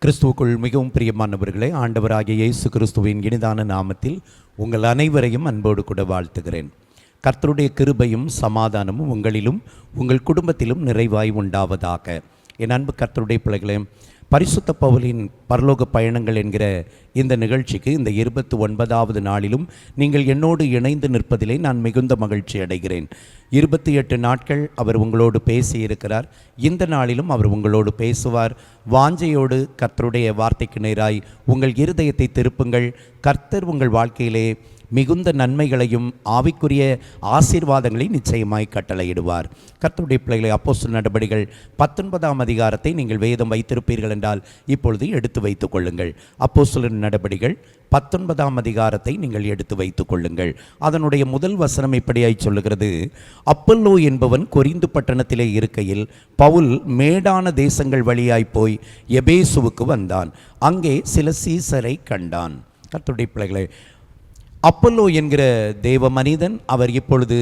கிறிஸ்துவுக்குள் மிகவும் பிரியமானவர்களே, ஆண்டவராகிய இயேசு கிறிஸ்துவின் இனிதான நாமத்தில் உங்கள் அனைவரையும் அன்போடு கூட வாழ்த்துகிறேன். கர்த்தருடைய கிருபையும் சமாதானமும் உங்களிலும் உங்கள் குடும்பத்திலும் நிறைவாய் உண்டாவதாக. என் அன்பு கர்த்தருடைய பிள்ளைகளே, பரிசுத்த பவுலின் பரலோக பயணங்கள் என்கிற இந்த நிகழ்ச்சிக்கு இந்த 29வது நாளிலும் நீங்கள் என்னோடு இணைந்து நிற்பதிலே நான் மிகுந்த மகிழ்ச்சி அடைகிறேன். 28 நாட்கள் அவர் உங்களோடு பேசியிருக்கிறார். இந்த நாளிலும் அவர் உங்களோடு பேசுவார். வாஞ்சையோடு கர்த்தருடைய வார்த்தைக்கு நேராய் உங்கள் இருதயத்தை திருப்புங்கள். கர்த்தர் உங்கள் வாழ்க்கையிலே மிகுந்த நன்மைகளையும் ஆவிக்குரிய ஆசீர்வாதங்களை நிச்சயமாய் கட்டளையிடுவார். கர்த்தருடைய பிள்ளைகளை, அப்போஸ்தலர் நடபடிகள் 19ஆம் அதிகாரத்தை நீங்கள் வேதம் வைத்திருப்பீர்கள் என்றால் இப்பொழுது எடுத்து வைத்துக் கொள்ளுங்கள். அப்போஸ்தலர் நடபடிகள் 19ஆம் அதிகாரத்தை நீங்கள் எடுத்து வைத்துக் கொள்ளுங்கள். அதனுடைய முதல் வசனம் இப்படியாய் சொல்லுகிறது: அப்பல்லோ என்பவன் கொரிந்து பட்டணத்திலே இருக்கையில் பவுல் மேடான தேசங்கள் வழியாய் போய் எபேசுவுக்கு வந்தான். அங்கே சில சீசரை கண்டான். கர்த்தருடைய பிள்ளைகளை, அப்பல்லோ என்கிற தேவ மனிதன் அவர் இப்பொழுது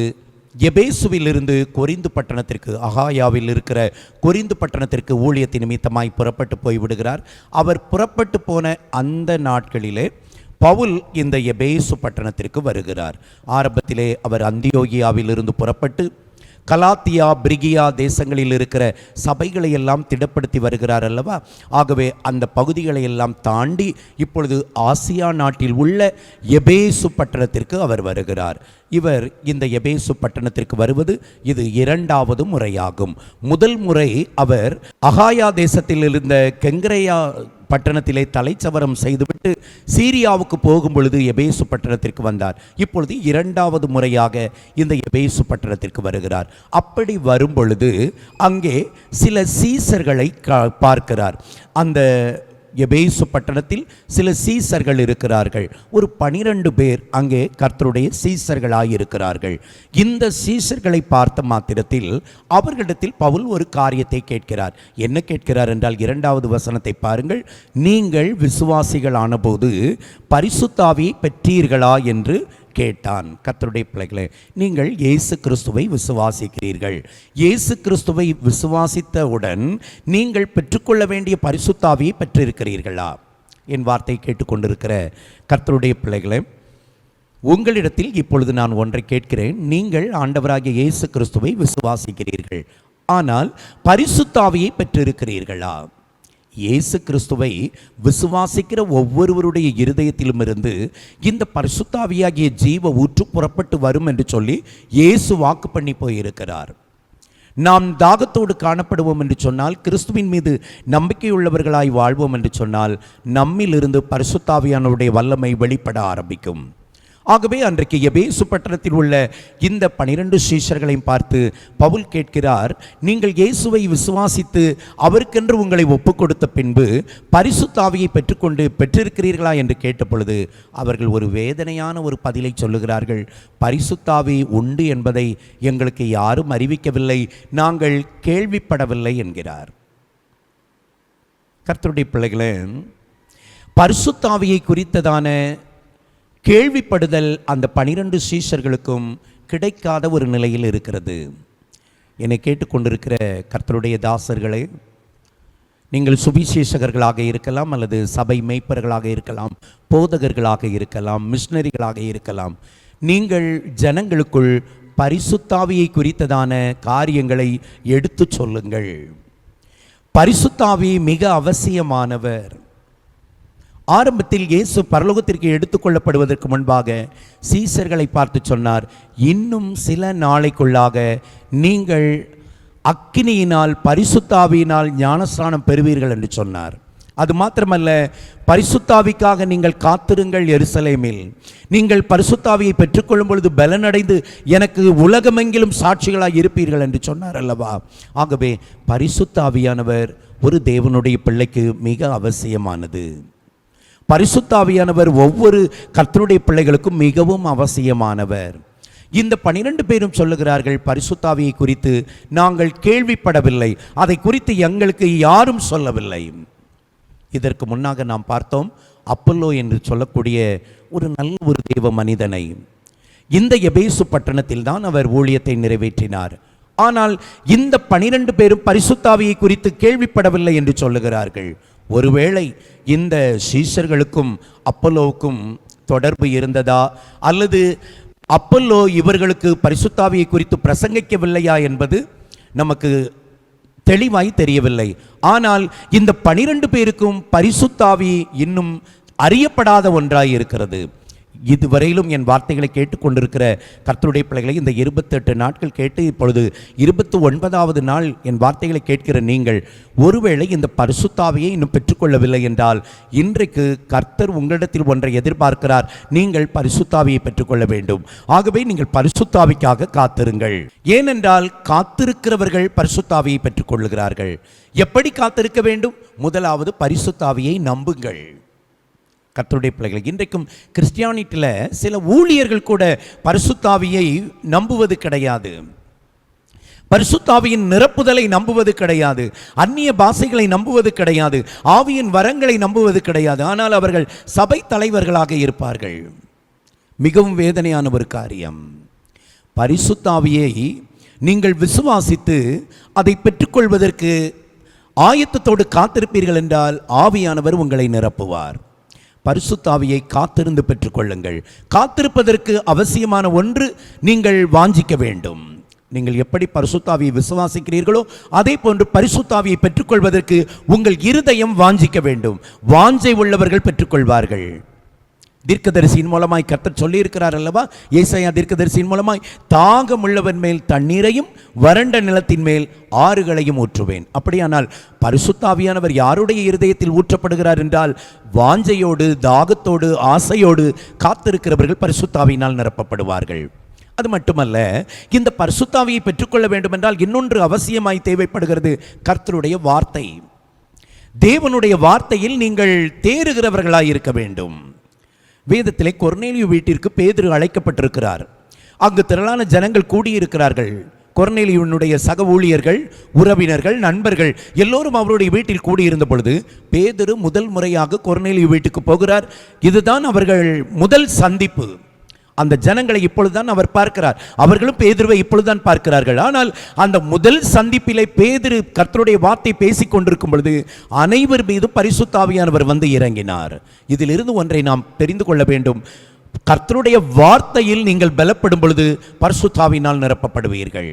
எபேசுவிலிருந்து கொரிந்து பட்டணத்திற்கு, அகாயாவில் இருக்கிற கொரிந்து பட்டணத்திற்கு ஊழியத்தின் நிமித்தமாய் புறப்பட்டு போய் விடுகிறார். அவர் புறப்பட்டு போன அந்த நாட்களிலே பவுல் இந்த எபேசு பட்டணத்திற்கு வருகிறார். ஆரம்பத்திலே அவர் அந்தியோகியாவிலிருந்து புறப்பட்டு கலாத்தியா, பிரிகியா தேசங்களில் இருக்கிற சபைகளை எல்லாம் திடப்படுத்தி வருகிறார் அல்லவா. ஆகவே அந்த பகுதிகளை எல்லாம் தாண்டி இப்பொழுது ஆசியா நாட்டில் உள்ள எபேசு பட்டணத்திற்கு அவர் வருகிறார். இவர் இந்த எபேசு பட்டணத்திற்கு வருவது இது 2வது முறையாகும். முதல் முறை அவர் அகாயா தேசத்தில் இருந்த கெங்கரேயா பட்டணத்திலே தலைச்சவரம் செய்துவிட்டு சீரியாவுக்கு போகும் பொழுது எபேசு பட்டணத்திற்கு வந்தார். இப்பொழுது 2வது முறையாக இந்த எபேசு பட்டணத்திற்கு வருகிறார். அப்படி வரும் பொழுது அங்கே சில சீசர்களை பார்க்கிறார். அந்த எபேசு பட்டணத்தில் சில சீசர்கள் இருக்கிறார்கள். ஒரு 12 பேர் அங்கே கர்த்தருடைய சீசர்களாயிருக்கிறார்கள். இந்த சீசர்களை பார்த்த மாத்திரத்தில் அவர்களிடத்தில் பவுல் ஒரு காரியத்தை கேட்கிறார். என்ன கேட்கிறார் என்றால் 2வது வசனத்தை பாருங்கள். நீங்கள் விசுவாசிகள் ஆனபோது பரிசுத்த ஆவியை பெற்றீர்களா என்று கேட்டான். கர்த்தருடைய பிள்ளைகளே, நீங்கள் இயேசு கிறிஸ்துவை விசுவாசிக்கிறீர்கள். இயேசு கிறிஸ்துவை விசுவாசித்தவுடன் நீங்கள் பெற்றுக்கொள்ள வேண்டிய பரிசுத்த ஆவியை பெற்றிருக்கிறீர்களா? என் வார்த்தை கேட்டுக்கொண்டிருக்கிற கர்த்தருடைய பிள்ளைகளே, உங்களிடத்தில் இப்பொழுது நான் ஒன்றை கேட்கிறேன். நீங்கள் ஆண்டவராகிய இயேசு கிறிஸ்துவை விசுவாசிக்கிறீர்கள், ஆனால் பரிசுத்த ஆவியை பெற்றிருக்கிறீர்களா? இயேசு கிறிஸ்துவை விசுவாசிக்கிற ஒவ்வொருவருடைய இருதயத்திலும் இருந்து இந்த பரிசுத்த ஆவியாகிய ஜீவ ஊற்று புறப்பட்டு வரும் என்று சொல்லி இயேசு வாக்கு பண்ணி போயிருக்கிறார். நாம் தாகத்தோடு காணப்படுவோம் என்று சொன்னால், கிறிஸ்துவின் மீது நம்பிக்கையுள்ளவர்களாய் வாழ்வோம் என்று சொன்னால், நம்மிலிருந்து பரிசுத்த ஆவியானவருடைய வல்லமை வெளிப்பட ஆரம்பிக்கும். ஆகவே அன்றைக்கு எபேசு பட்டணத்தில் உள்ள இந்த 12 சீஷர்களையும் பார்த்து பவுல் கேட்கிறார், நீங்கள் இயேசுவை விசுவாசித்து அவருக்கென்று உங்களை ஒப்பு கொடுத்த பின்பு பரிசுத்த ஆவியை பெற்றிருக்கிறீர்களா என்று கேட்ட பொழுது அவர்கள் ஒரு வேதனையான ஒரு பதிலை சொல்லுகிறார்கள். பரிசுத்த ஆவி உண்டு என்பதை எங்களுக்கு யாரும் அறிவிக்கவில்லை, நாங்கள் கேள்விப்படவில்லை என்கிறார். கர்த்தருடைய பிள்ளைகளே, பரிசுத்த ஆவியை குறித்ததான கேள்விப்படுதல் அந்த 12 சீஷர்களுக்கும் கிடைக்காத ஒரு நிலையில் இருக்கிறது. என்னை கேட்டுக்கொண்டிருக்கிற கர்த்தருடைய தாசர்களே, நீங்கள் சுவிசேஷகர்களாக இருக்கலாம், அல்லது சபை மேய்ப்பர்களாக இருக்கலாம், போதகர்களாக இருக்கலாம், மிஷனரிகளாக இருக்கலாம். நீங்கள் ஜனங்களுக்குள் பரிசுத்த ஆவியை குறித்ததான காரியங்களை எடுத்து சொல்லுங்கள். பரிசுத்த ஆவி மிக அவசியமானவர். ஆரம்பத்தில் இயேசு பரலோகத்திற்கு எடுத்துக்கொள்ளப்படுவதற்கு முன்பாக சீசர்களை பார்த்து சொன்னார், இன்னும் சில நாளைக்குள்ளாக நீங்கள் அக்கினியினால் பரிசுத்த ஆவியினால் ஞானஸ்நானம் பெறுவீர்கள் என்று சொன்னார். அது மாத்திரமல்ல, பரிசுத்த ஆவிக்காக நீங்கள் காத்திருங்கள் எருசலேமில். நீங்கள் பரிசுத்த ஆவியை பெற்றுக்கொள்ளும் பொழுது பலனடைந்து எனக்கு உலகமெங்கிலும் சாட்சிகளாய் இருப்பீர்கள் என்று சொன்னார் அல்லவா. ஆகவே பரிசுத்த ஆவியானவர் ஒரு தேவனுடைய பிள்ளைக்கு மிக அவசியமானது. பரிசுத்த ஆவியானவர் ஒவ்வொரு கர்த்தருடைய பிள்ளைகளுக்கும் மிகவும் அவசியமானவர். இந்த 12 பேரும் சொல்லுகிறார்கள், பரிசுத்த ஆவியை குறித்து நாங்கள் கேள்விப்படவில்லை, அதை குறித்து எங்களுக்கு யாரும் சொல்லவில்லை. இதற்கு முன்னாக நாம் பார்த்தோம், அப்பல்லோ என்று சொல்லக்கூடிய ஒரு நல்ல ஒரு தேவ மனிதனை, இந்த எபேசு பட்டணத்தில் தான் அவர் ஊழியத்தை நிறைவேற்றினார். ஆனால் இந்த 12 பேரும் பரிசுத்தாவியை குறித்து கேள்விப்படவில்லை என்று சொல்லுகிறார்கள். ஒருவேளை இந்த சீஷர்களுக்கும் அப்பல்லோவுக்கும் தொடர்பு இருந்ததா, அல்லது அப்பல்லோ இவர்களுக்கு பரிசுத்தாவியை குறித்து பிரசங்கிக்கவில்லையா என்பது நமக்கு தெளிவாய் தெரியவில்லை. ஆனால் இந்த 12 பேருக்கும் பரிசுத்தாவி இன்னும் அறியப்படாத ஒன்றாய் இருக்கிறது. இதுவரையிலும் என் வார்த்தைகளை கேட்டுக்கொண்டிருக்கிற கர்த்தருடைய பிள்ளைகளை, இந்த 28 நாட்கள் கேட்டு இப்பொழுது 29வது நாள் என் வார்த்தைகளை கேட்கிற நீங்கள் ஒருவேளை இந்த பரிசுத்தாவியை இன்னும் பெற்றுக்கொள்ளவில்லை என்றால், இன்றைக்கு கர்த்தர் உங்களிடத்தில் ஒன்றை எதிர்பார்க்கிறார். நீங்கள் பரிசுத்தாவியை பெற்றுக்கொள்ள வேண்டும். ஆகவே நீங்கள் பரிசுத்தாவிக்காக காத்திருங்கள். ஏனென்றால் காத்திருக்கிறவர்கள் பரிசுத்தாவியை பெற்றுக்கொள்ளுகிறார்கள். எப்படி காத்திருக்க வேண்டும்? முதலாவது பரிசுத்தாவியை நம்புங்கள். கர்த்தருடைய பிள்ளைகள், இன்றைக்கும் கிறிஸ்டியானிட்டியில் சில ஊழியர்கள் கூட பரிசுத்தாவியை நம்புவது கிடையாது, பரிசுத்தாவியின் நிரப்புதலை நம்புவது கிடையாது, அந்நிய பாஷைகளை நம்புவது கிடையாது, ஆவியின் வரங்களை நம்புவது கிடையாது. ஆனால் அவர்கள் சபை தலைவர்களாக இருப்பார்கள். மிகவும் வேதனையான ஒரு காரியம். பரிசுத்தாவியை நீங்கள் விசுவாசித்து அதை பெற்றுக்கொள்வதற்கு ஆயத்தத்தோடு காத்திருப்பீர்கள் என்றால் ஆவியானவர் உங்களை நிரப்புவார். பரிசுத்தாவியை காத்திருந்து பெற்றுக்கொள்ளுங்கள். காத்திருப்பதற்கு அவசியமான ஒன்று, நீங்கள் வாஞ்சிக்க வேண்டும். நீங்கள் எப்படி பரிசுத்தாவியை விசுவாசிக்கிறீர்களோ அதே போன்று பரிசுத்தாவியை பெற்றுக்கொள்வதற்கு உங்கள் இருதயம் வாஞ்சிக்க வேண்டும். வாஞ்சை உள்ளவர்கள் பெற்றுக்கொள்வார்கள். தீர்க்கதரிசியின் மூலமாய் கர்த்தர் சொல்லியிருக்கிறார் அல்லவா? ஏசாயா தீர்க்கதரிசியின் மூலமாய், தாகம் உள்ளவன் மேல் தண்ணீரையும் வறண்ட நிலத்தின் மேல் ஆறுகளையும் ஊற்றுவேன். அப்படியானால் பரிசுத்தாவியானவர் யாருடைய இருதயத்தில் ஊற்றப்படுகிறார் என்றால், வாஞ்சையோடு தாகத்தோடு ஆசையோடு காத்திருக்கிறவர்கள் பரிசுத்தாவியினால் நிரப்பப்படுவார்கள். அது மட்டுமல்ல, இந்த பரிசுத்தாவியை பெற்றுக்கொள்ள வேண்டும் என்றால் இன்னொன்று அவசியமாய் தேவைப்படுகிறது, கர்த்தருடைய வார்த்தை. தேவனுடைய வார்த்தையில் நீங்கள் தேறுகிறவர்களாய் இருக்க வேண்டும். வேதத்திலே கொர்நேலியு வீட்டிற்கு பேதுரு அழைக்கப்பட்டிருக்கிறார். அங்கு திரளான ஜனங்கள் கூடியிருக்கிறார்கள். கொர்நேலியுனுடைய சக ஊழியர்கள், உறவினர்கள், நண்பர்கள் எல்லோரும் அவருடைய வீட்டில் கூடியிருந்த பொழுது பேதுரு முதல் முறையாக கொர்நேலியு வீட்டுக்கு போகிறார். இதுதான் அவர்கள் முதல் சந்திப்பு. அந்த ஜனங்களை இப்பொழுதுதான் அவர் பார்க்கிறார். அவர்களும் பேதுருவை இப்பொழுதுதான் பார்க்கிறார்கள். ஆனால் அந்த முதல் சந்திப்பிலே பேதுரு கர்த்தருடைய வார்த்தை பேசிக் கொண்டிருக்கும் பொழுது அனைவர் மீது பரிசுத்த ஆவியானவர் வந்து இறங்கினார். இதிலிருந்து ஒன்றை நாம் தெரிந்து கொள்ள வேண்டும். கர்த்தருடைய வார்த்தையில் நீங்கள் பலப்படும் பொழுது பரிசுத்த ஆவியினால் நிரப்பப்படுவீர்கள்.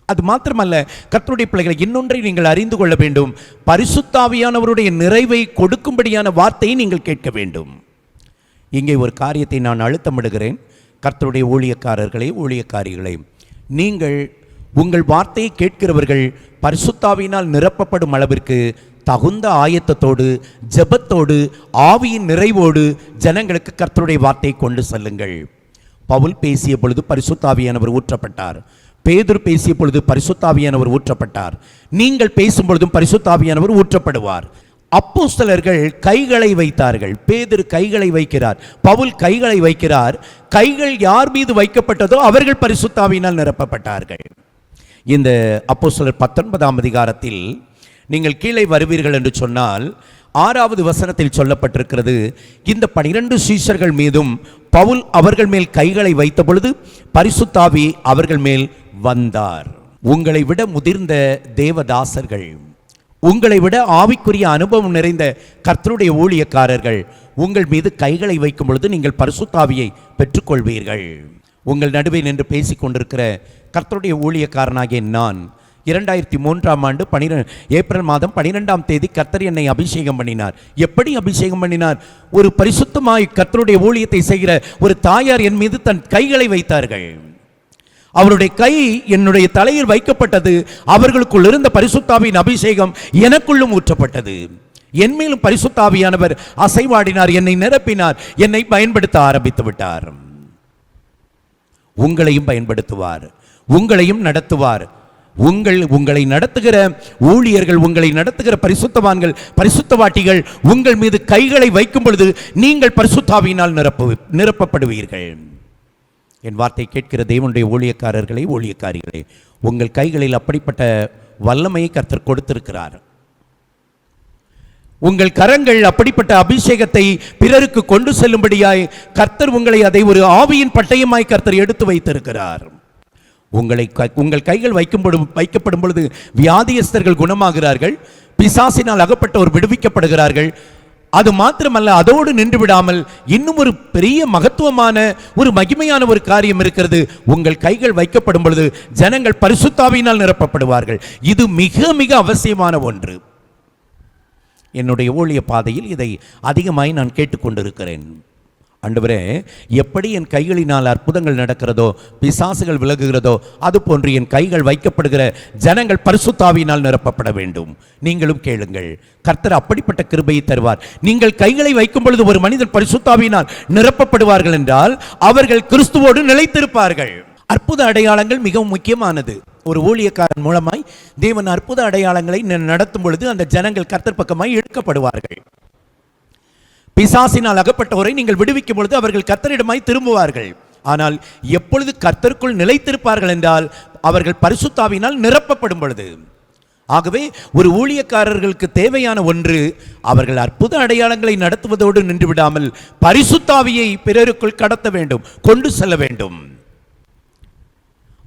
அது மாத்திரமல்ல, கர்த்தருடைய பிள்ளைகளை, இன்னொன்றை நீங்கள் அறிந்து கொள்ள வேண்டும். பரிசுத்த ஆவியானவருடைய நிறைவை கொடுக்கும்படியான வார்த்தையை நீங்கள் கேட்க வேண்டும். இங்கே ஒரு காரியத்தை நான் அழுத்தமிடுகிறேன். கர்த்தருடைய ஊழியக்காரர்களே, ஊழியக்காரிகளே, நீங்கள் உங்கள் வார்த்தையை கேட்கிறவர்கள் பரிசுத்தாவியினால் நிரப்பப்படும் அளவிற்கு தகுந்த ஆயத்தத்தோடு, ஜெபத்தோடு, ஆவியின் நிறைவோடு ஜனங்களுக்கு கர்த்தருடைய வார்த்தையை கொண்டு செல்லுங்கள். பவுல் பேசிய பொழுது பரிசுத்தாவியானவர் ஊற்றப்பட்டார். பேதுரு பேசிய பொழுது பரிசுத்தாவியானவர் ஊற்றப்பட்டார். நீங்கள் பேசும் பொழுதும் பரிசுத்தாவியானவர் ஊற்றப்படுவார். அப்போஸ்தலர்கள் கைகளை வைத்தார்கள். பேதுரு கைகளை வைக்கிறார், பவுல் கைகளை வைக்கிறார். கைகள் யார் மீது வைக்கப்பட்டதோ அவர்கள் பரிசுத்த ஆவியினால் நிரப்பப்பட்டார்கள். இந்த அப்போஸ்தலர் 19ஆம் அதிகாரத்தில் நீங்கள் கீழே வருவீர்கள் என்று சொன்னால் 6வது வசனத்தில் சொல்லப்பட்டிருக்கிறது, இந்த 12 சீஷர்கள் மீதும் பவுல் அவர்கள் மேல் கைகளை வைத்த பொழுது பரிசுத்த ஆவி அவர்கள் மேல் வந்தார். உங்களை விட முதிர்ந்த தேவதாசர்கள், உங்களை விட ஆவிக்குரிய அனுபவம் நிறைந்த கர்த்தருடைய ஊழியக்காரர்கள் உங்கள் மீது கைகளை வைக்கும் பொழுது நீங்கள் பரிசுத்த ஆவியை பெற்றுக்கொள்வீர்கள். உங்கள் நடுவே நின்று பேசிக் கொண்டிருக்கிற கர்த்தருடைய ஊழியக்காரனாகிய நான் 2003ஆம் ஆண்டு ஏப்ரல் மாதம் 12ஆம் தேதி கர்த்தர் என்னை அபிஷேகம் பண்ணினார். எப்படி அபிஷேகம் பண்ணினார்? ஒரு பரிசுத்தமாய் கர்த்தருடைய ஊழியத்தை செய்கிற ஒரு தாயார் என் மீது தன் கைகளை வைத்தார்கள். அவருடைய கை என்னுடைய தலையில் வைக்கப்பட்டது. அவர்களுக்குள் இருந்த பரிசுத்த ஆவியின் அபிஷேகம் எனக்குள்ளும் ஊற்றப்பட்டது. என் மேலும் பரிசுத்த ஆவியானவர் அசைவாடினார், என்னை நிரப்பினார், என்னை பயன்படுத்த ஆரம்பித்து விட்டார். உங்களையும் பயன்படுத்துவார், உங்களையும் நடத்துவார். உங்களை நடத்துகிற ஊழியர்கள், உங்களை நடத்துகிற பரிசுத்தவான்கள், பரிசுத்தவாட்டிகள் உங்கள் மீது கைகளை வைக்கும் பொழுது நீங்கள் பரிசுத்த ஆவியினால் நிரப்பப்படுவீர்கள். என் வார்த்தை கேட்கிற தேவனுடைய ஊழியக்காரர்களே, ஊழியக்காரிகளே, உங்கள் கைகளில் அப்படிப்பட்ட வல்லமையை கர்த்தர் கொடுத்திருக்கிறார். உங்கள் கரங்கள் அப்படிப்பட்ட அபிஷேகத்தை பிறருக்கு கொண்டு செல்லும்படியாய் கர்த்தர் உங்களை அதை ஒரு ஆவியின் பட்டயமாய் கர்த்தர் எடுத்து வைத்திருக்கிறார். உங்கள் கைகள் வைக்கப்படும் பொழுது வியாதியஸ்தர்கள் குணமாகிறார்கள், பிசாசினால் அகப்பட்டோர் விடுவிக்கப்படுகிறார்கள். அது மாத்திரமல்ல, அதோடு நின்று விடாமல் இன்னும் ஒரு பெரிய மகத்துவமான ஒரு மகிமையான ஒரு காரியம் இருக்கிறது. உங்கள் கைகள் வைக்கப்படும் பொழுது ஜனங்கள் பரிசுத்தாவியினால் நிரப்பப்படுவார்கள். இது மிக மிக அவசியமான ஒன்று. என்னுடைய ஊழிய பாதையில் இதை அதிகமாய் நான் கேட்டுக்கொண்டிருக்கிறேன். ஆண்டவரே, எப்படி என் கைகளினால் அற்புதங்கள் நடக்கிறதோ, பிசாசுகள் விலகுகிறதோ, அது போன்று என் கைகள் வைக்கப்படுகிற ஜனங்கள் பரிசுத்தாவியினால் நிரப்பப்பட வேண்டும். நீங்களும் கேளுங்கள், கர்த்தர் அப்படிப்பட்ட கிருபையை தருவார். நீங்கள் கைகளை வைக்கும் பொழுது ஒரு மனிதன் பரிசுத்தாவியினால் நிரப்பப்படுவார்கள் என்றால் அவர்கள் கிறிஸ்துவோடு நிலைத்திருப்பார்கள். அற்புத அடையாளங்கள் மிகவும் முக்கியமானது. ஒரு ஊழியக்காரன் மூலமாய் தேவன் அற்புத அடையாளங்களை நடத்தும் பொழுது அந்த ஜனங்கள் கர்த்தர் பக்கமாய் இழுக்கப்படுவார்கள். பிசாசினால் அகப்பட்டவரை நீங்கள் விடுவிக்கும் பொழுது அவர்கள் கர்த்தரிடமாய் திரும்புவார்கள். ஆனால் எப்பொழுது கர்த்தருக்குள் நிலைத்திருப்பார்கள் என்றால் அவர்கள் பரிசுத்தாவினால் நிரப்பப்படும் பொழுது. ஆகவே ஒரு ஊழியக்காரர்களுக்கு தேவையான ஒன்று, அவர்கள் அற்புத அடையாளங்களை நடத்துவதோடு நின்று விடாமல் பரிசுத்தாவியை பிறருக்குள் கடத்த வேண்டும், கொண்டு செல்ல வேண்டும்.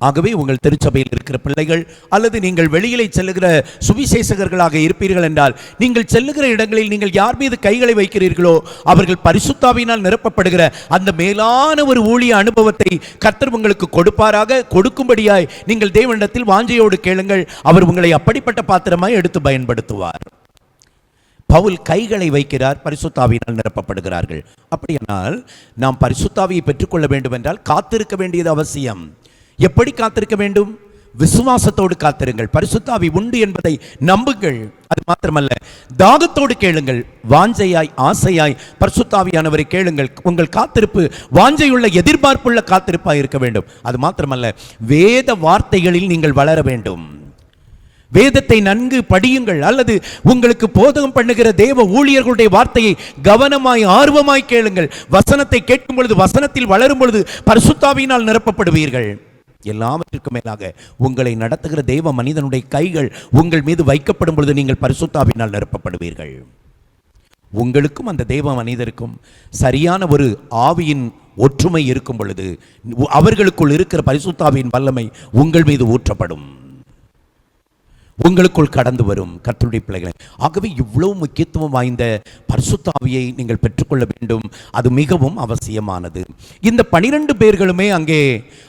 ஆகவே உங்கள் திருச்சபையில் இருக்கிற பிள்ளைகள் அல்லது நீங்கள் வெளியிலே செல்லுகிற சுவிசேஷகர்களாக இருப்பீர்கள் என்றால், நீங்கள் செல்லுகிற இடங்களில் நீங்கள் யார் மீது கைகளை வைக்கிறீர்களோ அவர்கள் பரிசுத்தாவியினால் நிரப்பப்படுகிற அந்த மேலான ஒரு ஊழிய அனுபவத்தை கர்த்தர் உங்களுக்கு கொடுப்பாராக. கொடுக்கும்படியாய் நீங்கள் தேவனிடத்தில் வாஞ்சையோடு கேளுங்கள். அவர் உங்களை அப்படிப்பட்ட பாத்திரமாய் எடுத்து பயன்படுத்துவார். பவுல் கைகளை வைக்கிறார், பரிசுத்தாவியினால் நிரப்பப்படுகிறார்கள். அப்படியானால் நாம் பரிசுத்தாவியை பெற்றுக்கொள்ள வேண்டும் என்றால் காத்திருக்க வேண்டியது அவசியம். எப்படி காத்திருக்க வேண்டும்? விசுவாசத்தோடு காத்திருங்கள். பரிசுத்தாவி உண்டு என்பதை நம்புங்கள். அது மாத்திரமல்ல, தாகத்தோடு கேளுங்கள். வாஞ்சையாய் ஆசையாய் பரிசுத்தாவியானவரை கேளுங்கள். உங்கள் காத்திருப்பு வாஞ்சையுள்ள எதிர்பார்ப்புள்ள காத்திருப்பாய் இருக்க வேண்டும். அது மாத்திரமல்ல, வேத வார்த்தைகளில் நீங்கள் வளர வேண்டும். வேதத்தை நன்கு படியுங்கள். அல்லது உங்களுக்கு போதகம் பண்ணுகிற தேவ ஊழியர்களுடைய வார்த்தையை கவனமாய் ஆர்வமாய் கேளுங்கள். வசனத்தை கேட்கும் பொழுது, வசனத்தில் வளரும் பொழுது பரிசுத்தாவியினால் நிரப்பப்படுவீர்கள். எல்லாவற்றிற்கும் மேலாக உங்களை நடத்துகிற தேவ மனிதனுடைய கைகள் உங்கள் மீது வைக்கப்படும் பொழுது நீங்கள் பரிசுத்தாவினால் நிரப்பப்படுவீர்கள். உங்களுக்கும் அந்த தேவ மனிதருக்கும் சரியான ஒரு ஆவியின் ஒற்றுமை இருக்கும் பொழுது அவர்களுக்குள் இருக்கிற பரிசுத்தாவியின் வல்லமை உங்கள் மீது ஊற்றப்படும், உங்களுக்குள் கடந்து வரும். கர்த்தருடைய பிள்ளைகளை, ஆகவே இவ்வளவு முக்கியத்துவம் வாய்ந்த பரிசுத்தாவியை நீங்கள் பெற்றுக்கொள்ள வேண்டும். அது மிகவும் அவசியமானது. இந்த 12 பேர்களுமே அங்கே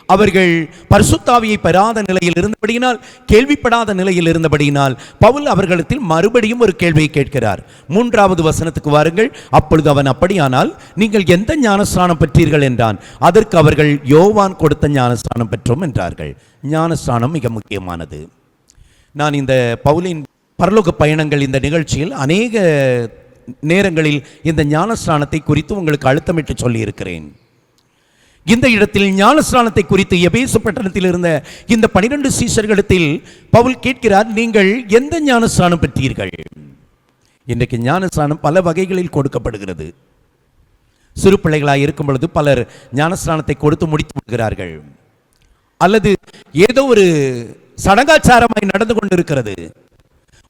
அவர்கள் பரிசுத்தாவியை பெறாத நிலையில் இருந்தபடியினால், கேள்விப்படாத நிலையில் இருந்தபடியினால் பவுல் அவர்களிடத்தில் மறுபடியும் ஒரு கேள்வியை கேட்கிறார். 3வது வசனத்துக்கு வாருங்கள். அப்பொழுது அவன், அப்படியானால் நீங்கள் எந்த ஞானஸ்நானம் பெற்றீர்கள் என்றான். அதற்கு அவர்கள், யோவான் கொடுத்த ஞானஸ்நானம் பெற்றோம் என்றார்கள். ஞானஸ்நானம் மிக முக்கியமானது. நான் இந்த பவுலின் பரலோக பயணங்கள் இந்த நிகழ்ச்சியில் அநேக நேரங்களில் இந்த ஞானஸ்நானத்தை குறித்து உங்களுக்கு அழுத்தமிட்டு சொல்லியிருக்கிறேன். இந்த இடத்தில் ஞானஸ்நானத்தை குறித்து எபேசு பட்டணத்தில் இருந்த இந்த 12 சீஷர்களிடத்தில் பவுல் கேட்கிறார், நீங்கள் எந்த ஞானஸ்நானம் பெற்றீர்கள்? இன்றைக்கு ஞானஸ்நானம் பல வகைகளில் கொடுக்கப்படுகிறது. சிறு பிள்ளைகளாக இருக்கும் பொழுது பலர் ஞானஸ்நானத்தை கொடுத்து முடித்து விடுகிறார்கள். அல்லது ஏதோ ஒரு சடங்காச்சாரமாய் நடந்து கொண்டிருக்கிறது.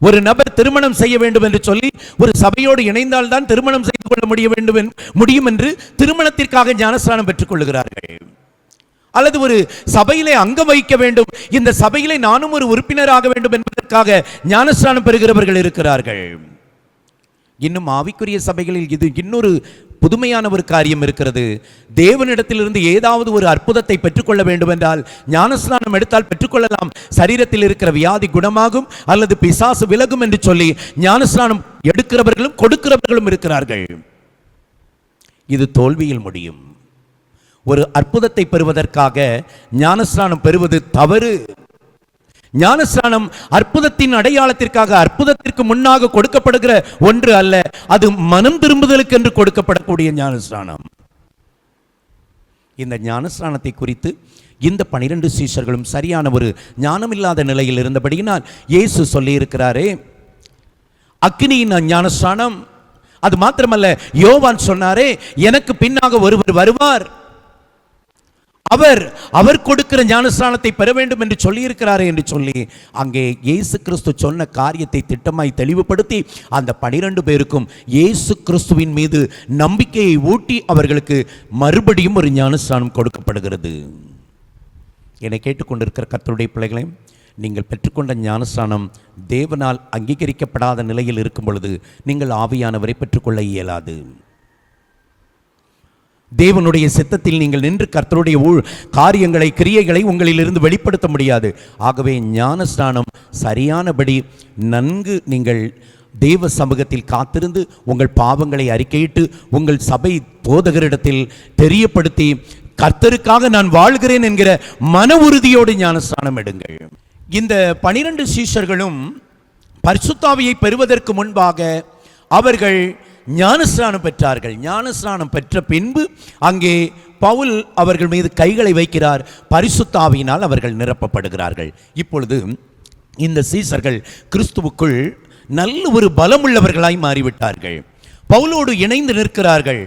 ஒரு நபர் திருமணம் செய்ய வேண்டும் என்று சொல்லி ஒரு சபையோடு இணைந்தால் தான் திருமணம் செய்து கொள்ள முடியும் என்று திருமணத்திற்காக ஞானஸ்நானம் பெற்றுக் கொள்ளுகிறார்கள். அல்லது ஒரு சபையிலே அங்கம் வகிக்க வேண்டும், இந்த சபையிலே நானும் ஒரு உறுப்பினராக வேண்டும் என்பதற்காக ஞானஸ்நானம் பெறுகிறவர்கள் இருக்கிறார்கள். இன்னும் ஆவிக்குரிய சபைகளில் இது இன்னொரு புதுமையான ஒரு காரியம் இருக்கிறது. தேவனிடத்திலிருந்து ஏதாவது ஒரு அற்புதத்தை பெற்றுக்கொள்ள வேண்டும் என்றால் ஞானஸ்நானம் எடுத்தால் பெற்றுக்கொள்ளலாம். சரீரத்தில் இருக்கிற வியாதி குணமாகும் அல்லது பிசாசு விலகும் என்று சொல்லி ஞானஸ்நானம் எடுக்கிறவர்களும் கொடுக்கிறவர்களும் இருக்கிறார்கள். இது தோல்வியில் முடியும். ஒரு அற்புதத்தை பெறுவதற்காக ஞானஸ்நானம் பெறுவது தவறு. ஞானஸ்நானம் அற்புதத்தின் அடையாளத்திற்காக, அற்புதத்திற்கு முன்னாக கொடுக்கப்படுகிற ஒன்று அல்ல. அது மனம் திரும்புதலுக்கு என்று கொடுக்கப்படக்கூடிய ஞானஸ்நானம். இந்த ஞானஸ்நானத்தை குறித்து இந்த 12 சீஷர்களும் சரியான ஒரு ஞானமில்லாத நிலையில் இருந்தபடியினால் இயேசு சொல்லி இருக்கிறாரே, அக்கினியின் ஞானஸ்நானம். அது மாத்திரமல்ல, யோவான் சொன்னாரே, எனக்கு பின்னாக ஒருவர் வருவார், அவர் கொடுக்கிற ஞானஸ்நானத்தை பெற வேண்டும் என்று சொல்லியிருக்கிறாரே என்று சொல்லி அங்கே இயேசு கிறிஸ்து சொன்ன காரியத்தை திட்டமாய் தெளிவுபடுத்தி அந்த 12 பேருக்கும் இயேசு கிறிஸ்துவின் மீது நம்பிக்கையை ஊட்டி அவர்களுக்கு மறுபடியும் ஒரு ஞானஸ்நானம் கொடுக்கப்படுகிறது. என்னை கேட்டுக்கொண்டிருக்கிற கர்த்தருடைய பிள்ளைகளை, நீங்கள் பெற்றுக்கொண்ட ஞானஸ்நானம் தேவனால் அங்கீகரிக்கப்படாத நிலையில் இருக்கும் பொழுது நீங்கள் ஆவியானவரை பெற்றுக்கொள்ள இயலாது. தேவனுடைய சித்தத்தில் நீங்கள் நின்று கர்த்தருடைய காரியங்களை, கிரியைகளை உங்களிலிருந்து வெளிப்படுத்த முடியாது. ஆகவே ஞானஸ்நானம் சரியானபடி நன்கு நீங்கள் தேவ சமூகத்தில் காத்திருந்து உங்கள் பாவங்களை அறிக்கையிட்டு உங்கள் சபை போதகரிடத்தில் தெரியப்படுத்தி கர்த்தருக்காக நான் வாழ்கிறேன் என்கிற மன உறுதியோடு ஞானஸ்நானம் எடுங்கள். இந்த 12 சீஷர்களும் பரிசுத்த ஆவியை பெறுவதற்கு முன்பாக அவர்கள் ஞானஸ்நானம் பெற்றார்கள். ஞானஸ்நானம் பெற்ற பின்பு அங்கே பவுல் அவர்கள் மீது கைகளை வைக்கிறார். பரிசுத்த ஆவியினால் அவர்கள் நிரப்பப்படுகிறார்கள். இப்பொழுது இந்த சீஷர்கள் கிறிஸ்துவுக்குள் நல்ல ஒரு பலமுள்ளவர்களாய் மாறிவிட்டார்கள். பவுலோடு இணைந்து நிற்கிறார்கள்.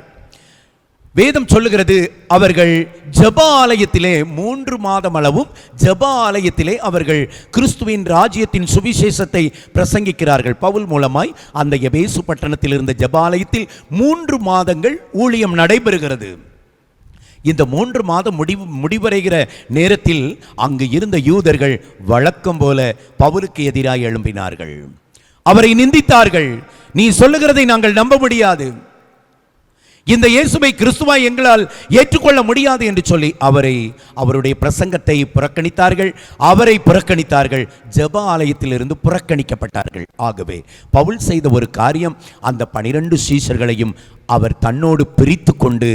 வேதம் சொல்லுகிறது, அவர்கள் ஜெப ஆலயத்திலே 3 மாதம் அளவும் ஜெப ஆலயத்திலே அவர்கள் கிறிஸ்துவின் ராஜ்யத்தின் சுவிசேஷத்தை பிரசங்கிக்கிறார்கள். பவுல் மூலமாய் அந்த எபேசு பட்டணத்தில் இருந்த ஜெப ஆலயத்தில் 3 மாதங்கள் ஊழியம் நடைபெறுகிறது. இந்த 3 மாதம் முடிவடைகிற நேரத்தில் அங்கு இருந்த யூதர்கள் வழக்கம் போல பவுலுக்கு எதிராக எழும்பினார்கள். அவரை நிந்தித்தார்கள். நீ சொல்லுகிறதை நாங்கள் நம்ப முடியாது, இந்த இயேசுவை கிறிஸ்துவாய் எங்களால் ஏற்றுக்கொள்ள முடியாது என்று சொல்லி அவருடைய பிரசங்கத்தை புறக்கணித்தார்கள். அவரை புறக்கணித்தார்கள். ஜெப ஆலயத்திலிருந்து புறக்கணிக்கப்பட்டார்கள். ஆகவே பவுல் செய்த ஒரு காரியம், அந்த 12 சீஷர்களையும் அவர் தன்னோடு பிரித்து கொண்டு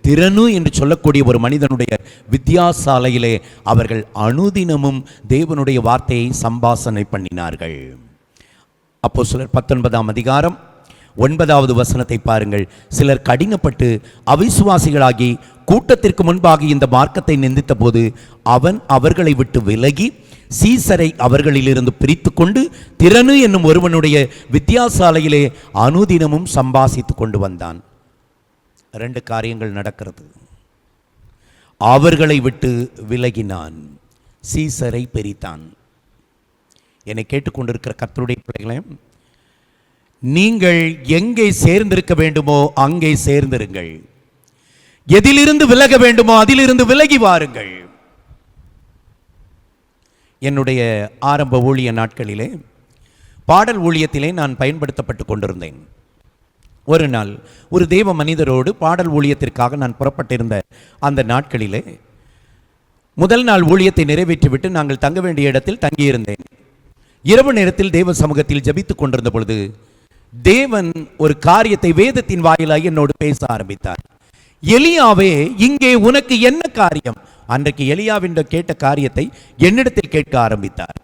திறனு என்று சொல்லக்கூடிய ஒரு மனிதனுடைய வித்தியாசாலையிலே அவர்கள் அனுதினமும் தேவனுடைய வார்த்தையை சம்பாஷணை பண்ணினார்கள். அப்போஸ்தலர் 19ஆம் அதிகாரம் 9வது வசனத்தை பாருங்கள். சிலர் கடினப்பட்டு அவிசுவாசிகளாகி கூட்டத்திற்கு முன்பாக இந்த மார்க்கத்தை நிந்தித்த போது அவன் அவர்களை விட்டு விலகி சீசரை அவர்களிலிருந்து பிரித்து கொண்டு திறனு என்னும் ஒருவனுடைய வித்தியாசாலையிலே அனுதினமும் சம்பாசித்து கொண்டு வந்தான். 2 காரியங்கள் நடக்கிறது. அவர்களை விட்டு விலகினான், சீசரை பிரித்தான். என்னை கேட்டுக்கொண்டிருக்கிற கர்த்தருடைய பிள்ளைகளே, நீங்கள் எங்கே சேர்ந்திருக்க வேண்டுமோ அங்கே சேர்ந்திருங்கள். எதிலிருந்து விலக வேண்டுமோ அதிலிருந்து விலகி வாருங்கள். என்னுடைய ஆரம்ப ஊழிய நாட்களிலே பாடல் ஊழியத்திலே நான் பயன்படுத்தப்பட்டு கொண்டிருந்தேன். ஒரு நாள் ஒரு தேவ மனிதரோடு பாடல் ஊழியத்திற்காக நான் புறப்பட்டிருந்த அந்த நாட்களிலே முதல் நாள் ஊழியத்தை நிறைவேற்றிவிட்டு நாங்கள் தங்க வேண்டிய இடத்தில் தங்கியிருந்தேன். இரவு நேரத்தில் தேவ சமூகத்தில் ஜெபித்துக் கொண்டிருந்த பொழுது தேவன் ஒரு காரியத்தை வேதத்தின் வாயிலாக என்னோடு பேச ஆரம்பித்தார். எலியாவே, இங்கே உனக்கு என்ன காரியம்? அன்றைக்கு எலியாவின் கேட்ட காரியத்தை என்னிடத்தில் கேட்க ஆரம்பித்தார்.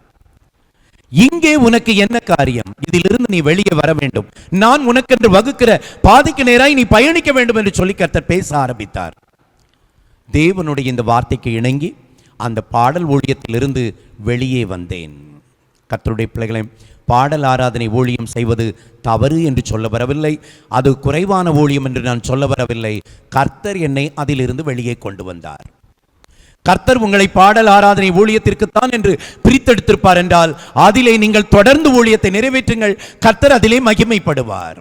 இங்கே உனக்கு என்ன காரியம்? இதிலிருந்து நீ வெளியே வர வேண்டும். நான் உனக்கென்று வகுக்கிற பாதைக்கு நேராய் நீ பயணிக்க வேண்டும் என்று சொல்லி கர்த்தர் பேச ஆரம்பித்தார். தேவனுடைய இந்த வார்த்தைக்கு இணங்கி அந்த பாடல் ஊழியத்திலிருந்து வெளியே வந்தேன். கர்த்தருடைய பிள்ளைகளை, பாடல் ஆராதனை ஊழியம் செய்வது தவறு என்று சொல்ல வரவில்லை, அது குறைவான ஊழியம் என்று நான் சொல்ல வரவில்லை. கர்த்தர் என்னை அதிலிருந்து வெளியே கொண்டு வந்தார். கர்த்தர் உங்களை பாடல் ஆராதனை ஊழியத்திற்குத்தான் என்று பிரித்தெடுத்திருப்பார் என்றால் அதிலே நீங்கள் தொடர்ந்து ஊழியத்தை நிறைவேற்றுங்கள். கர்த்தர் அதிலே மகிமைப்படுவார்.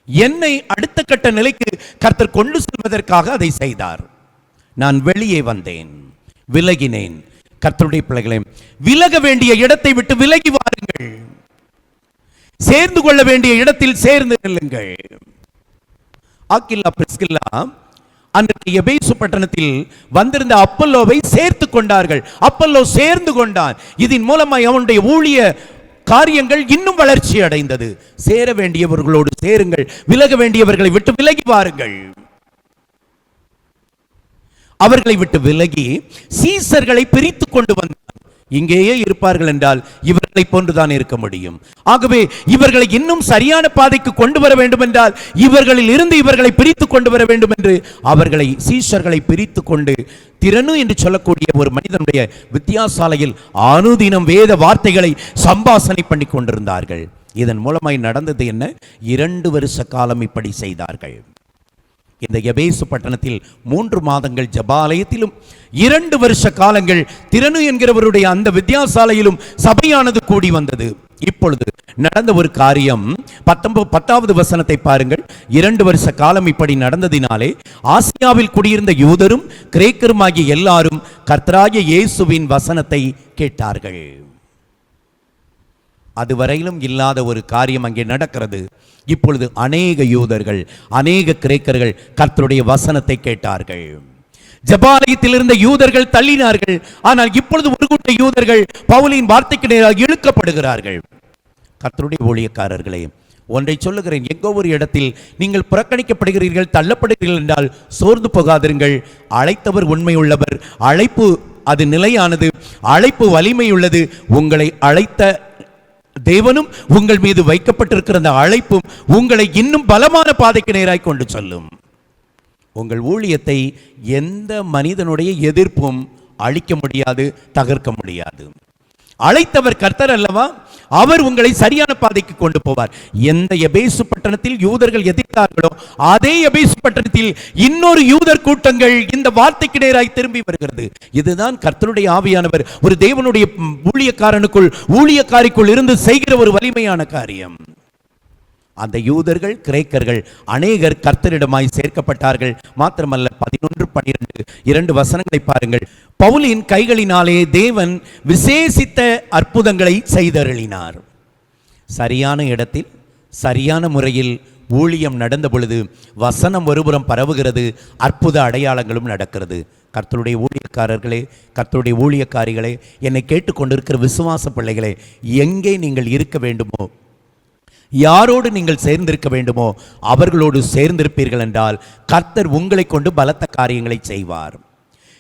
என்னை அடுத்த கட்ட நிலைக்கு கர்த்தர் கொண்டு செல்வதற்காக அதை செய்தார். நான் வெளியே வந்தேன், விலகினேன். கர்த்தருடைய பிள்ளைகளே, விலக வேண்டிய இடத்தை விட்டு விலகி வாருங்கள். சேர்ந்து கொள்ள வேண்டிய இடத்தில் சேர்ந்து நில்லுங்கள். ஆக்கில்லா பிரிஸ்கில்லா அன்றைக்கு எபேசு பட்டணத்தில் வந்திருந்த அப்பல்லோவை சேர்த்து கொண்டார்கள். அப்பல்லோ சேர்ந்து கொண்டான். இதன் மூலமாய் அவனுடைய ஊழிய காரியங்கள் இன்னும் வளர்ச்சி அடைந்தது. சேர வேண்டியவர்களோடு சேருங்கள், விலக வேண்டியவர்களை விட்டு விலகி வாருங்கள். அவர்களை விட்டு விலகி சீசர்களை பிரித்து கொண்டு வந்தார். இங்கேயே இருப்பார்கள் என்றால் இவர்களை போன்றுதான் இருக்க முடியும். ஆகவே இவர்களை இன்னும் சரியான பாதைக்கு கொண்டு வர வேண்டும் என்றால் இவர்களில் இருந்து இவர்களை பிரித்து கொண்டு வர வேண்டும் என்று அவர்களை சீஷர்களை பிரித்து கொண்டு திறனு என்று சொல்லக்கூடிய ஒரு மனிதனுடைய வித்தியாசாலையில் அனுதினம் வேத வார்த்தைகளை சம்பாஷணை பண்ணி கொண்டிருந்தார்கள். இதன் மூலமாய் நடந்தது என்ன? 2 வருஷ காலம் இப்படி செய்தார்கள். இந்த எபேசு பட்டணத்தில் 3 மாதங்கள் ஜெபாலயத்திலும் 2 வருஷ காலங்கள் திறனு என்கிறவருடைய அந்த வித்தியாசாலையிலும் சபையானது கூடி வந்தது. இப்பொழுது நடந்த ஒரு காரியம் 10வது வசனத்தை பாருங்கள். 2 வருஷ காலம் இப்படி நடந்ததினாலே ஆசியாவில் குடியிருந்த யூதரும் கிரேக்கருமாகிய எல்லாரும் கர்த்தராகிய இயேசுவின் வசனத்தை கேட்டார்கள். அதுவரையிலும் இல்லாத ஒரு காரியம் அங்கே நடக்கிறது. இப்பொழுது அநேக யூதர்கள், அநேக கிரேக்கர்கள் கர்த்தருடைய வசனத்தை கேட்டார்கள். ஜெபாலயத்தில் இருந்த யூதர்கள் தள்ளினார்கள். ஆனால் இப்பொழுது ஒரு கூட்ட யூதர்கள் பவுலின் வார்த்தைக்கு நேராக இழுக்கப்படுகிறார்கள். கர்த்தருடைய ஊழியக்காரர்களே, ஒன்றை சொல்லுகிறேன், எங்கோ ஒரு இடத்தில் நீங்கள் புறக்கணிக்கப்படுகிறீர்கள், தள்ளப்படுகிறீர்கள் என்றால் சோர்ந்து போகாதிருங்கள். அழைத்தவர் உண்மையுள்ளவர், அழைப்பு அது நிலையானது, அழைப்பு வலிமையுள்ளது. உங்களை அழைத்த தேவனும் உங்கள் மீது வைக்கப்பட்டிருக்கிற அந்த அழைப்பும் உங்களை இன்னும் பலமான பாதைக்கு நேராய் கொண்டு செல்லும். உங்கள் ஊழியத்தை எந்த மனிதனுடைய எதிர்ப்பும் அழிக்க முடியாது, தகர்க்க முடியாது. அழைத்தவர் கர்த்தர் அல்லவா, அவர் உங்களை சரியான பாதைக்கு கொண்டு போவார். எந்த எபேசு பட்டணத்தில் யூதர்கள் எதிர்த்தார்களோ அதே எபேசு பட்டணத்தில் இன்னொரு யூதர் கூட்டங்கள் இந்த வார்த்தைக்கு நேராய் திரும்பி வருகிறது. இதுதான் கர்த்தருடைய ஆவியானவர் ஒரு தேவனுடைய ஊழியக்காரனுக்குள், ஊழியக்காரிக்குள் இருந்து செய்கிற ஒரு வலிமையான காரியம். அந்த யூதர்கள் கிரேக்கர்கள் அநேகர் கர்த்தரிடமாய் சேர்க்கப்பட்டார்கள். மாத்திரமல்ல, 11, 12 2 வசனங்களை பாருங்கள். பவுலின் கைகளினாலே தேவன் விசேஷித்த அற்புதங்களை செய்தருளினார். சரியான இடத்தில் சரியான முறையில் ஊழியம் நடந்த பொழுது வசனம் ஒருபுறம் பரவுகிறது, அற்புத அடையாளங்களும் நடக்கிறது. கர்த்தருடைய ஊழியக்காரர்களே, கர்த்தருடைய ஊழியக்காரிகளே, என்னை கேட்டுக்கொண்டிருக்கிற விசுவாச பிள்ளைகளே, எங்கே நீங்கள் இருக்க வேண்டுமோ, யாரோடு நீங்கள் சேர்ந்திருக்க வேண்டுமோ அவர்களோடு சேர்ந்திருப்பீர்கள் என்றால் கர்த்தர் உங்களை கொண்டு பலத்த காரியங்களை செய்வார்.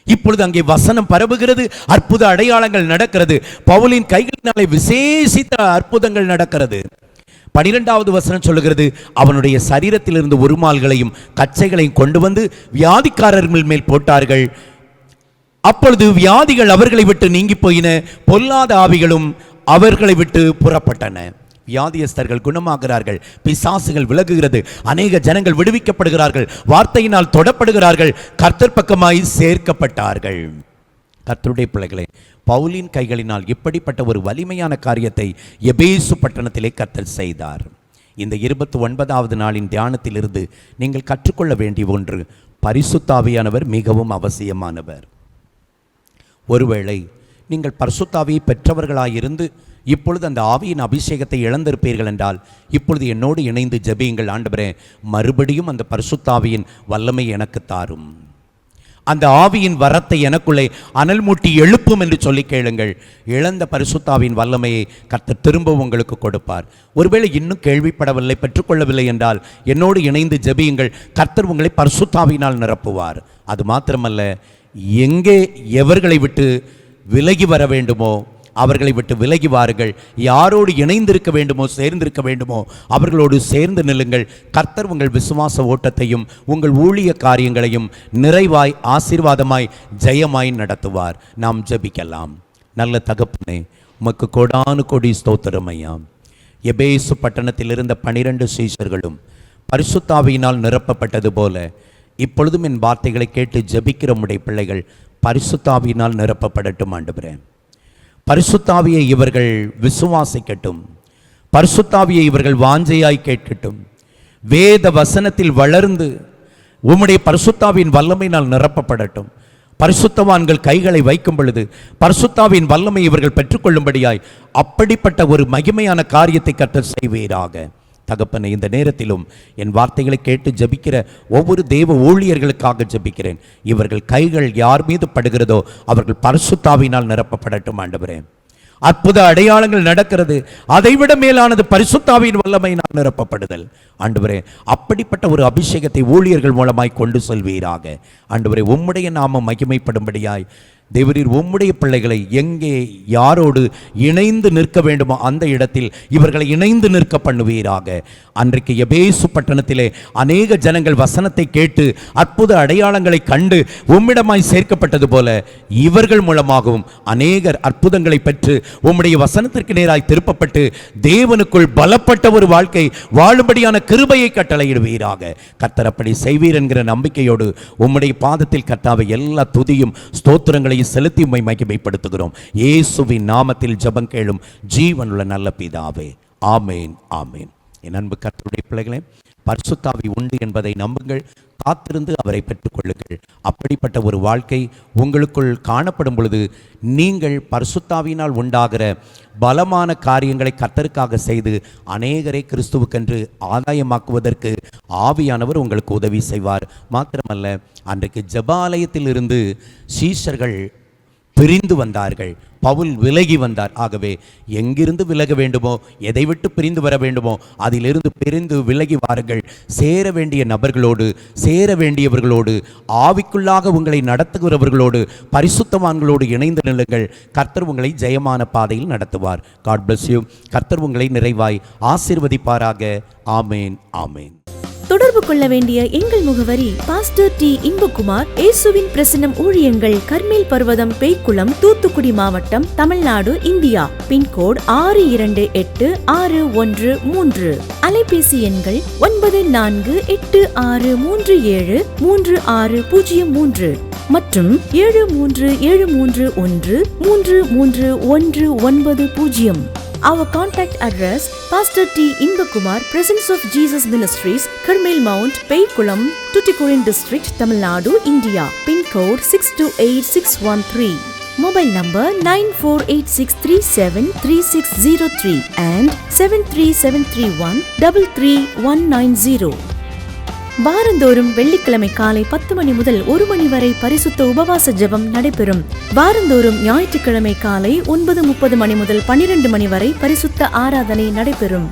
இப்பொழுது அங்கே வசனம் பரவுகிறது, அற்புத அடையாளங்கள் நடக்கிறது. பவுலின் கைகளினாலே விசேஷித்த அற்புதங்கள் நடக்கிறது. 12வது வசனம் சொல்லுகிறது, அவனுடைய சரீரத்திலிருந்து உருமால்களையும் கச்சைகளையும் கொண்டு வந்து வியாதிக்காரர்கள் மேல் போட்டார்கள். அப்பொழுது வியாதிகள் அவர்களை விட்டு நீங்கி போயின, பொல்லாத ஆவிகளும் அவர்களை விட்டு புறப்பட்டன. வியாதியஸ்தர்கள் குணமாகிறார்கள், பிசாசுகள் விலகுகிறது, அநேக ஜனங்கள் விடுவிக்கப்படுகிறார்கள், வார்த்தையினால் தொடப்படுகிறார்கள், கர்த்தர் பக்கமாய் சேர்க்கப்பட்டார்கள். கர்த்தருடைய பிள்ளைகளே, பவுலின் கைகளினால் இப்படிப்பட்ட ஒரு வலிமையான காரியத்தை எபேசு பட்டணத்திலே கர்த்தர் செய்தார். இந்த 29வது நாளின் தியானத்திலிருந்து நீங்கள் கற்றுக்கொள்ள வேண்டிய ஒன்று, பரிசுத்த ஆவியானவர் மிகவும் அவசியமானவர். ஒருவேளை நீங்கள் பரிசுத்த ஆவியை பெற்றவர்களாயிருந்து இப்பொழுது அந்த ஆவியின் அபிஷேகத்தை இழந்திருப்பீர்கள் என்றால் இப்பொழுது என்னோடு இணைந்து ஜெபியுங்கள். ஆண்டவரே, மறுபடியும் அந்த பரிசுத்த ஆவியின் வல்லமை எனக்கு தாரும், அந்த ஆவியின் வரத்தை எனக்குள்ளே அனல் மூட்டி எழுப்பும் என்று சொல்லி கேளுங்கள். இழந்த பரிசுத்த ஆவியின் வல்லமையை கர்த்தர் திரும்ப உங்களுக்கு கொடுப்பார். ஒருவேளை இன்னும் கேள்விப்படவில்லை, பெற்றுக்கொள்ளவில்லை என்றால் என்னோடு இணைந்து ஜெபியுங்கள். கர்த்தர் உங்களை பரிசுத்த ஆவியினால் நிரப்புவார். அது மாத்திரமல்ல, எங்கே எவர்களை விட்டு விலகி வர வேண்டுமோ அவர்களை விட்டு விலகி வாருங்கள். யாரோடு இணைந்திருக்க வேண்டுமோ, சேர்ந்திருக்க வேண்டுமோ அவர்களோடு சேர்ந்து நில்லுங்கள். கர்த்தர் உங்கள் விசுவாச ஓட்டத்தையும் உங்கள் ஊழிய காரியங்களையும் நிறைவாய், ஆசீர்வாதமாய், ஜெயமாய் நடத்துவார். நாம் ஜெபிக்கலாம். நல்ல தகப்பனே, உமக்கு கோடானு கோடி ஸ்தோத்திரம் ஐயா. எபேசு பட்டணத்தில் இருந்த 12 சீஷர்களும் பரிசுத்த ஆவியினால் நிரப்பப்பட்டது போல இப்பொழுதும் என் வார்த்தைகளை கேட்டு ஜெபிக்கிற உம்முடைய பிள்ளைகள் பரிசுத்த ஆவியினால் நிரப்பப்படட்டும். ஆண்டவரே, பரிசுத்த ஆவியை இவர்கள் விசுவாசிக்கட்டும், பரிசுத்த ஆவியை இவர்கள் வாஞ்சையாய் கேட்கட்டும். வேத வசனத்தில் வளர்ந்து உம்முடைய பரிசுத்த ஆவியின் வல்லமையினால் நிரப்பப்படட்டும். பரிசுத்தவான்கள் கைகளை வைக்கும் பொழுது பரிசுத்த ஆவியின் வல்லமை இவர்கள் பெற்றுக்கொள்ளும்படியாய் அப்படிப்பட்ட ஒரு மகிமையான காரியத்தை கர்த்தர் செய்வீராக. தகப்பனை, இந்த நேரத்திலும் என் வார்த்தைகளை கேட்டு ஜபிக்கிற ஒவ்வொரு தேவ ஊழியர்களுக்காக ஜபிக்கிறேன். இவர்கள் கைகள் யார் மீது படுகிறதோ அவர்கள் பரிசுத்த ஆவியினால் நிரப்பப்படட்டும். ஆண்டவரே, அற்புத அடையாளங்கள் நடக்கிறது, அதைவிட மேலானது பரிசுத்த ஆவியின் வல்லமையினால் நிரப்பப்படுதல். ஆண்டவரே, அப்படிப்பட்ட ஒரு அபிஷேகத்தை ஊழியர்கள் மூலமாய் கொண்டு செல்வீராக. ஆண்டவரே, உம்முடைய நாமம் மகிமைப்படும்படியாய் தேவரீர் உம்முடைய பிள்ளைகளை எங்கே யாரோடு இணைந்து நிற்க வேண்டுமோ அந்த இடத்தில் இவர்களை இணைந்து நிற்க பண்ணுவீராக. அன்றைக்கு எபேசு பட்டணத்திலே அநேக ஜனங்கள் வசனத்தை கேட்டு அற்புத அடையாளங்களை கண்டு உம்மிடமாய் சேர்க்கப்பட்டது போல இவர்கள் மூலமாகவும் அநேகர் அற்புதங்களை பெற்று உம்முடைய வசனத்திற்கு நேராய் திருப்பப்பட்டு தேவனுக்குள் பலப்பட்ட ஒரு வாழ்க்கை வாழும்படியான கிருபையை கட்டளையிடுவீராக. கர்த்தர் அப்படி செய்வீர் என்கிற நம்பிக்கையோடு உம்முடைய பாதத்தில் கர்த்தாவை எல்லா துதியும் ஸ்தோத்திரங்களை செலுத்தி உம்மை மகிமைப்படுத்துகிறோம். இயேசுவின் நாமத்தில் ஜெபம் கேளும் ஜீவனுள்ள நல்ல பிதாவே, ஆமேன், ஆமேன். என் அன்பு கர்த்தருடைய பிள்ளைகளே, பரிசுத்த ஆவி உண்டு என்பதை நம்புங்கள், காத்திருந்து அவரை பெற்றுக்கொள்ளுங்கள். அப்படிப்பட்ட ஒரு வாழ்க்கை உங்களுக்குள் காணப்படும் பொழுது நீங்கள் பரிசுத்த ஆவியினால் உண்டாகிற பலமான காரியங்களை கர்த்தருக்காக செய்து அநேகரை கிறிஸ்துவுக்கென்று ஆதாயமாக்குவதற்கு ஆவியானவர் உங்களுக்கு உதவி செய்வார். மாத்திரமல்ல, அன்றைக்கு ஜெபாலயத்தில் இருந்து சீஷர்கள் பிரிந்து வந்தார்கள். பவுல் விலகி வந்தார். ஆகவே எங்கிருந்து விலக வேண்டுமோ, எதை விட்டு பிரிந்து வர வேண்டுமோ அதிலிருந்து பிரிந்து விலகி வாருங்கள். சேர வேண்டிய நபர்களோடு, சேர வேண்டியவர்களோடு, ஆவிக்குள்ளாக உங்களை நடத்துகிறவர்களோடு, பரிசுத்தவான்களோடு இணைந்து நில்லுங்கள். கர்த்தர் உங்களை ஜெயமான பாதையில் நடத்துவார். God bless you. கர்த்தர் உங்களை நிறைவாய் ஆசீர்வதிப்பாராக. ஆமேன், ஆமேன். தொடர்பு கொள்ள வேண்டிய எங்கள் முகவரி: பாஸ்டர் டி. இன்பகுமார், இயேசுவின் பிரசன்னம் ஊழியங்கள், கர்மேல் பர்வதம், பேய்க்குளம், தூத்துக்குடி மாவட்டம், தமிழ்நாடு, இந்தியா. பின்கோடு 628613. அலைபேசி எண்கள் 9486373603 மற்றும் 7373133190. Our contact address: Pastor T. Inbakumar, Presence of Jesus Ministries, Karmel Mount, Peikulam, Tuticorin District, Tamil Nadu, India. Pin code 628613. Mobile number 9486373603 and 73731 வாரந்தோறும் வெள்ளிக்கிழமை காலை 10 மணி முதல் 1 மணி வரை பரிசுத்த உபவாச ஜெபம் நடைபெறும். வாரந்தோறும் ஞாயிற்றுக்கிழமை காலை 9:30 மணி முதல் 12 மணி வரை பரிசுத்த ஆராதனை நடைபெறும்.